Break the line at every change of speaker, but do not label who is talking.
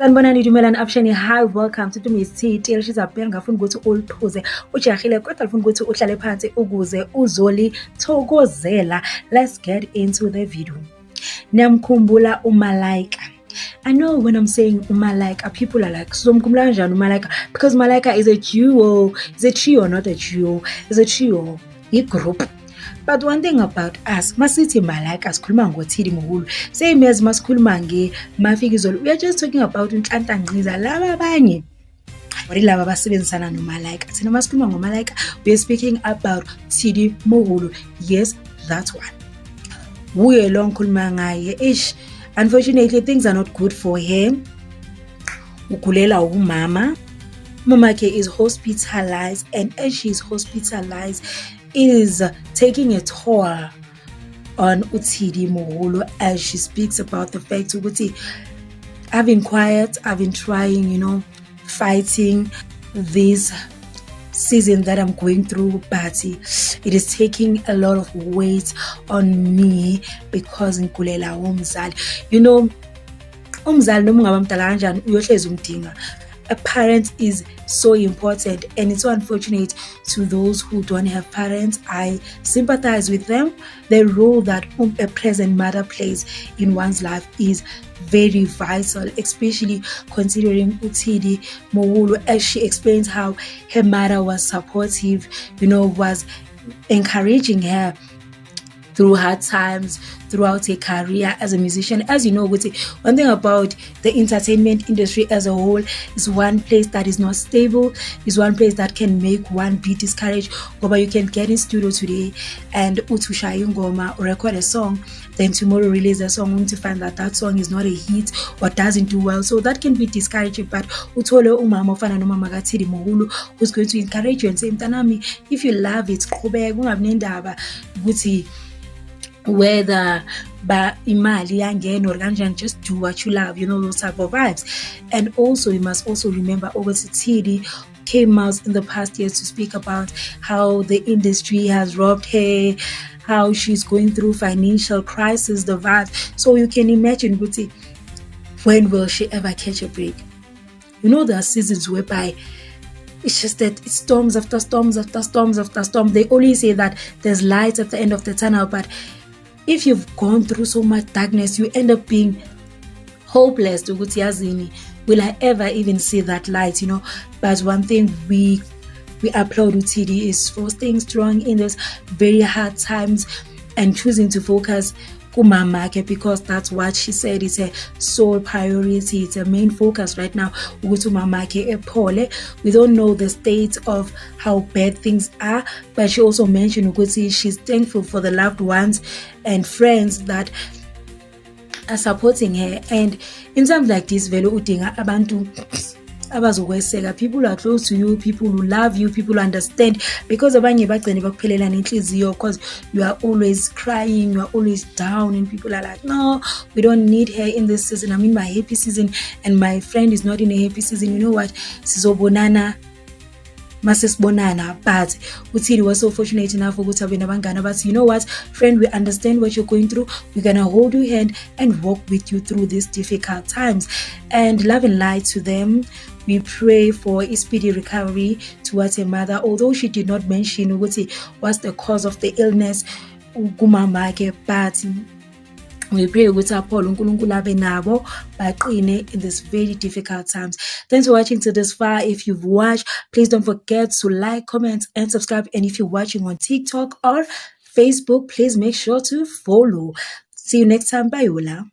Sanibonani Dumelani Abusheni. Hi, welcome to Miss T. She's a pen ngafuna ukuthi uliphuze ujahile kodwa ngifuna ukuthi uhlale phansi ukuze uzolithokozela. Let's get into the video. Namkhumbula uMalaika. I know when I'm saying uMalaika, people are like, sizomkhumbula kanjani uMalaika? Because Malaika is a duo. It's a trio, not a duo. It's a trio, a group. But one thing about us, masithi Malaika sikhuluma ngoThidi Moholo, same as masikhuluma ngeMafikizolo, we are just talking about uNhlanhla Nciza. Laba abanye laba abasebenzisana noMalaika. Thina masikhuluma ngoMalaika, we are speaking about Thidi Moholo. Yes, that one. Uye lo ngikhuluma ngaye. Unfortunately, things are not good for him. Ukulela umama. Mamakhe is hospitalized, and as she is hospitalized, is taking a toll on Thidi Moholo as she speaks about the fact that I've been quiet, I've been trying, fighting this season that I'm going through, but it is taking a lot of weight on me because ngikulela umzali. Umzali noma ungaba mdala kanjani uyohlezi umdinga. A parent is so important, and it's so unfortunate to those who don't have parents. I sympathize with them. The role that a present mother plays in one's life is very vital, especially considering Thidi Moholo, as she explains how her mother was supportive, was encouraging her through hard times, throughout her career as a musician. As you know, one thing about the entertainment industry as a whole is one place that is not stable, is one place that can make one be discouraged. But you can get in studio today and utusha ngoma or record a song, then tomorrow release a song only to find that song is not a hit or doesn't do well. So that can be discouraging. But utole umama ofana nomama kaThidi Moholo who's going to encourage you and say, Mtanami, if you love it, whether ba imali yangena or kanjani, just do what you love, those type of vibes. And also you must also remember Thidi came out in the past years to speak about how the industry has robbed her, how she's going through financial crisis, the vibes. So you can imagine when will she ever catch a break? There are seasons whereby it's just that it's storms after storms after storms after storms. They only say that there's light at the end of the tunnel, but if you've gone through so much darkness, you end up being hopeless. Will I ever even see that light? But one thing we applaud Thidi is for staying strong in those very hard times and choosing to focus kumamake, because that's what she said is her sole priority. It's her main focus right now. We don't know the state of how bad things are, but she also mentioned she's thankful for the loved ones and friends that are supporting her. And in times like this, vele udinga abantu abazokweseka, people who are close to you, people who love you, people who understand, because abanye bagcine bakuphelela nenhliziyo because you are always crying, you are always down, and people are like, no, we don't need her in this season. I'm in my happy season and my friend is not in a happy season. You know what, sizobonana masesibonana. But Thidi was so fortunate enough for abangana, but you know what, friend, we understand what you're going through. We're gonna hold your hand and walk with you through these difficult times. And love and light to them. We pray for a speedy recovery towards her mother, although she did not mention what's the cause of the illness, but we pray in this very difficult times. Thanks for watching to this far. If you've watched, please don't forget to like, comment, and subscribe. And if you're watching on TikTok or Facebook, please make sure to follow. See you next time. Bye, Yola.